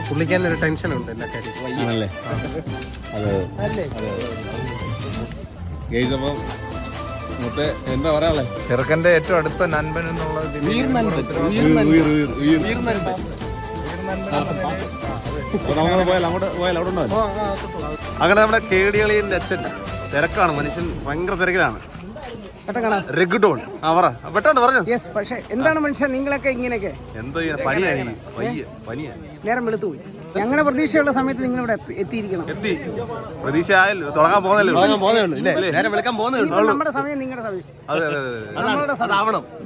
പുള്ളിക്ക് തന്നെ ഒരു ടെൻഷൻ ഉണ്ട് എല്ലാ കാര്യത്തിലും. ആണല്ലേ? അതെ. ഗൈസ്, അപ്പം എന്താ പറയാ, ചെറുക്കന്റെ ഏറ്റവും അടുത്ത നൻപൻ എന്നുള്ളത് അങ്ങനെ നമ്മുടെ കേടികളിന്റെ അച്ഛൻ തിരക്കാണ്. മനുഷ്യൻ ഭയങ്കര തിരക്കിലാണ്. രഘുഡോൺ പെട്ടെന്ന് പറഞ്ഞു. പക്ഷേ എന്താണ് മനുഷ്യൻ നിങ്ങളൊക്കെ ഇങ്ങനെയൊക്കെ? എന്തോ പനിയാണ്, പനിയാണ്. നേരം വെളുത്തു പോയി. ഞങ്ങളുടെ പ്രതീക്ഷയുള്ള സമയത്ത് നിങ്ങൾ ഇവിടെ എത്തിയിരിക്കണം. പ്രതീക്ഷ ആയല്ലോ, തുടങ്ങാൻ പോകുന്നല്ലോ. നമ്മുടെ സമയം നിങ്ങളുടെ സമയം,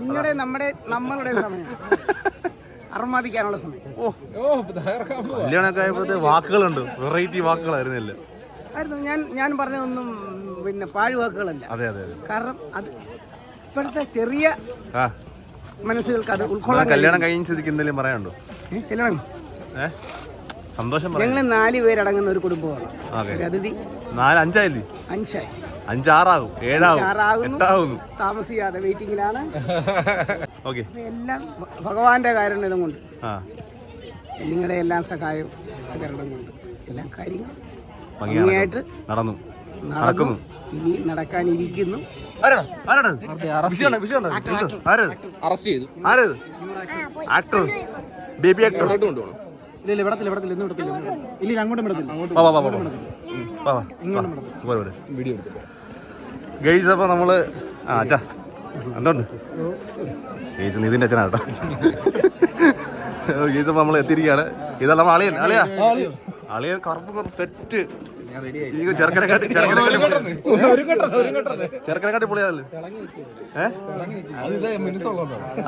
നിങ്ങളുടെ നമ്മളുടെ സമയം, അർമാദിക്കാനുള്ള സമയം. കല്യാണമൊക്കെ ആയപ്പോഴത്തെ വാക്കുകളുണ്ട്, വെറൈറ്റി വാക്കുകളായിരുന്നല്ലോ. ഞാൻ പറഞ്ഞതൊന്നും പിന്നെ പാഴ്വാക്കുകളല്ല. കാരണം അത് ഇപ്പോഴത്തെ ചെറിയ മനസ്സുകൾക്ക് അത് ഉൾക്കൊള്ളാൻ. കല്യാണം കഴിഞ്ഞിരിക്കും എന്തെങ്കിലും പറയാനുണ്ടോ? കല്യാണം സന്തോഷം. ഞങ്ങൾ 4 പേരടങ്ങുന്ന ഒരു കുടുംബമാണ്. അതിഥി 5 6 7 താമസിയാതെ വെയിറ്റിംഗിലാണ്. എല്ലാം ഭഗവാന്റെ കാരുണ്യം കൊണ്ട്, നിങ്ങളുടെ എല്ലാ സഹായവും സഹകരണം കൊണ്ട് എല്ലാ കാര്യങ്ങളും ഭംഗിയായിട്ട് നടക്കുന്നു. ഇനി നടക്കാനിരിക്കുന്നു. അറസ്റ്റ് ചെയ്തു. Actor, baby actor. ഇല്ല വിടത്തില്ല, ഇല്ല അങ്ങോട്ടും വിടത്തില്ല. വീഡിയോ ഗെയ്സ്, അപ്പോൾ നമ്മള് അച്ഛാ എന്തുണ്ട് ഗെയ്സ്, നിതിൻ്റെ അച്ഛനാട്ടോ. ഗെയ്സ്, അപ്പോൾ നമ്മൾ എത്തിയിരിക്കുകയാണ്. ഇതാ നമ്മൾ അളിയാ അളിയ കറുപ്പ് സെറ്റ് ചെറുക്കനെക്കാട്ടി പൊളിയാതല്ലേ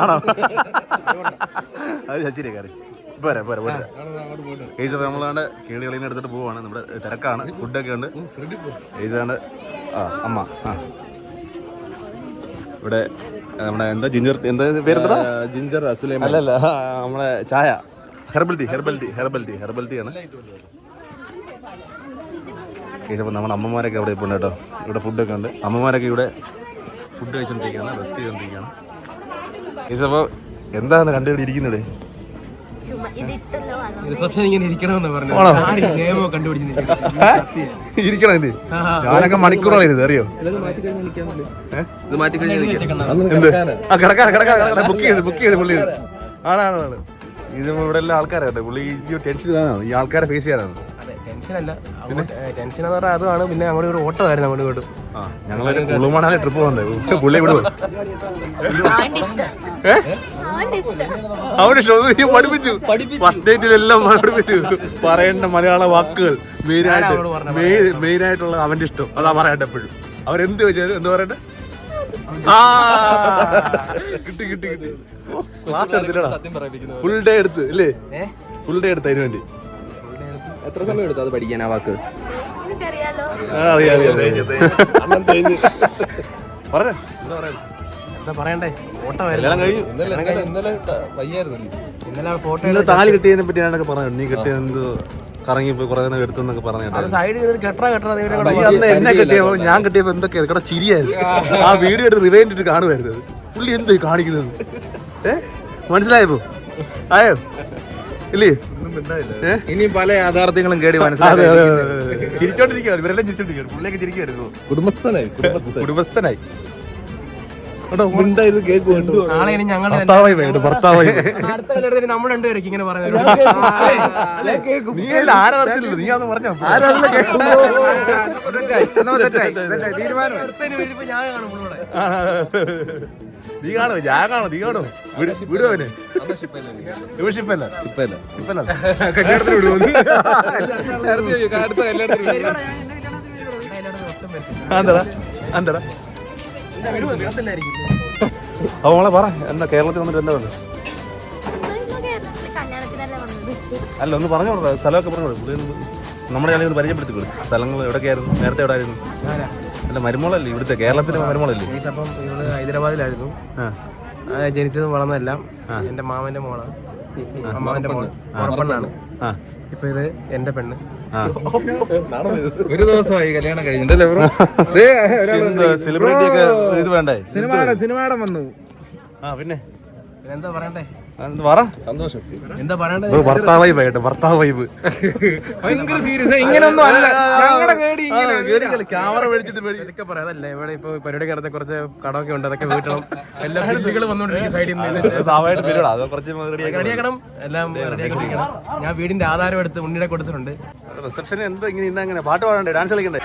ആണോ അത് ശരിയാ കാര്യം പോരാ പോരാ പോരാ കേസ് നമ്മളാണ്ട് കേളികളിനെ എടുത്തിട്ട് പോവാണ്. നമ്മുടെ തിരക്കാണ്, ഫുഡൊക്കെ ഉണ്ട്. കേസാണ്ട് അമ്മ ഇവിടെ നമ്മുടെ എന്താ ജിഞ്ചർ എന്താ പേരെന്താ ജിഞ്ചർ അല്ലല്ല നമ്മളെ ചായ ഹെർബൽ ടീ ആണ്. കേസ് അപ്പോൾ നമ്മുടെ അമ്മമാരൊക്കെ അവിടെ ഇപ്പോൾ ഉണ്ട് കേട്ടോ. ഇവിടെ ഫുഡൊക്കെ ഉണ്ട്. അമ്മമാരൊക്കെ ഇവിടെ ഫുഡ് കഴിച്ചുകൊണ്ടിരിക്കുകയാണ്, റെസ്റ്റ് ചെയ്തുകൊണ്ടിരിക്കുകയാണ്. കേസ് അപ്പോൾ എന്താണ് കണ്ടുപിടി ഇരിക്കുന്നത്? റിസപ്ഷൻ ഇങ്ങനെ ഇരിക്കണമെന്ന് പറഞ്ഞു ഇരിക്കണം ഇത്. ഞാനൊക്കെ മണിക്കൂറായിരുന്നു അറിയോ. ഇത് മാറ്റി കഴിഞ്ഞാൽ ബുക്ക് ചെയ്ത് പുള്ളി ആണ്. ഇത് ഇവിടെ എല്ലാ ആൾക്കാരാണ് പുള്ളി ടെൻഷൻ ഇതാണ്, ഈ ആൾക്കാരെ ഫേസ് ചെയ്യാനാണ്. ടെൻഷനല്ല, ടെൻഷൻ എന്ന് പറഞ്ഞാൽ അതാണ്. പിന്നെ അങ്ങോട്ട് ഒരു ഓട്ടമായിരുന്നു അങ്ങോട്ട് ഇങ്ങോട്ടും. ഞങ്ങളൊരു കുളുമണാലി ട്രിപ്പ് പോകുന്നത് പുള്ളി ഇവിടെ അവന് പഠിപ്പിച്ചു. ഫസ്റ്റ് ഡേറ്റിലെല്ലാം പഠിപ്പിച്ചു പറയേണ്ട മലയാള വാക്കുകൾ മെയിനായിട്ടുള്ള അവന്റെ ഇഷ്ടം അതാ പറയട്ടെ. എപ്പോഴും അവരെന്ത് വെച്ചാലും എന്ത് പറയട്ടെ. കിട്ടി ക്ലാസ് എടുത്തില്ലടാ, ഫുൾ ഡേ എടുത്ത് ഇല്ലേ? ഫുൾ ഡേ എടുത്ത് അതിന് വേണ്ടി. എത്ര സമയം എടുത്തു അത് പഠിക്കാൻ ആ വാക്ക്? എന്താ പറയണ്ടേ? ഇന്നലെ താലി കിട്ടിയതിനെ പറ്റി ഞാനൊക്കെ പറഞ്ഞു. നീ കിട്ടിയ എന്ത് കറങ്ങിപ്പോയി കുറെ നേരം എടുത്തെന്നൊക്കെ പറഞ്ഞു. എന്നെ കിട്ടിയപ്പോ ഞാൻ കിട്ടിയപ്പോ എന്തൊക്കെയാ കട ചിരിയായിരുന്നു. ആ വീഡിയോ എടുത്ത് റിവൈൻഡ് ഇട്ട് കാണുമായിരുന്നു. പുള്ളി എന്ത് കാണിക്കുന്നത് മനസ്സിലായപ്പോ ആയോ ഇല്ലേ? ഇനി പല യാഥാർത്ഥ്യങ്ങളും കേടി ചിരിച്ചോണ്ടിരിക്കുകയാണ്, ഇവരെല്ലാം ചിരിച്ചോണ്ടിരിക്കുകയാണ്. പുള്ളിയൊക്കെ ചിരിക്കുമായിരുന്നു. കുടുംബസ്ഥനായി നാളെ ഇനി ഞങ്ങൾ ഭർത്താവായി അടുത്ത കല്യാണത്തിന് നമ്മൾ രണ്ടുപേരും ഇങ്ങനെ പറയുന്നത്. നീ ആരാ പറഞ്ഞില്ലല്ലോ, നീ ആന്ന് പറഞ്ഞോ. നീ കാണോ ഞാൻ കാണോ നീ കാണോ വിടുവോ അവന്? ഷിപ്പല്ല കല്യാണത്തിന് വിടുവോ? എന്താടാ അപ്പൊ മോളെ പറ എന്താ കേരളത്തിൽ വന്നിട്ട് എന്താ പറഞ്ഞു? അല്ല ഒന്ന് പറഞ്ഞു കൊടുക്കാം, സ്ഥലമൊക്കെ പറഞ്ഞു കൊടുക്കും. നമ്മുടെ ആളുകൾ പരിചയപ്പെടുത്തിക്കൊള്ളു. സ്ഥലങ്ങൾ എവിടെയൊക്കെയായിരുന്നു, നേരത്തെ എവിടെ ആയിരുന്നു? അല്ല മരുമോളല്ലേ ഇവിടുത്തെ കേരളത്തിലെ മരുമോളല്ലേ? അപ്പം ഇവള് ഹൈദരാബാദിലായിരുന്നു ജനിച്ചത്, വളർന്നതെല്ലാം. എന്റെ മാമന്റെ മോളാണ്, അമ്മാവന്റെ മോള് പെണ്ണാണ്. ഇപ്പൊ ഇത് എന്റെ പെണ്ണ്. ഒരു ദിവസമായി കല്യാണം കഴിഞ്ഞിട്ടല്ലേ? സെലിബ്രിറ്റി ഒക്കെ ഇത് വേണ്ടേ? സിനിമാടം വന്നു. പിന്നെ എന്താ പറയണ്ടേ? സന്തോഷം. എന്താ പറയണ്ടേ? ഭർത്താവ് വൈബ് ഭയങ്കര സീരിയസ്. ഇങ്ങനൊന്നും അല്ല ക്യാമറ മേടിച്ചിട്ട് ഇതൊക്കെ പറയാതല്ലേ. ഇവിടെ ഇപ്പൊ പരിപാടി കിടന്ന കുറച്ച് കടമൊക്കെ ഉണ്ട്, അതൊക്കെ വീട്ടണം. എല്ലാ ബില്ലുകൾ വന്നോണ്ടിരിക്കും സൈഡിൽ നിന്ന്. റെഡിയാക്കണം, എല്ലാം റെഡിയാക്കിയിരിക്കണം. ഞാൻ വീടിന്റെ ആധാരം എടുത്ത് ഉണ്ണിയുടെ കൊടുത്തിട്ടുണ്ട്. റിസപ്ഷൻ എന്താ ഇങ്ങനെ ഇന്ന് അങ്ങനെ പാട്ട് പാടണ്ടേ, ഡാൻസ് കളിക്കണ്ടേ?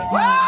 Wow!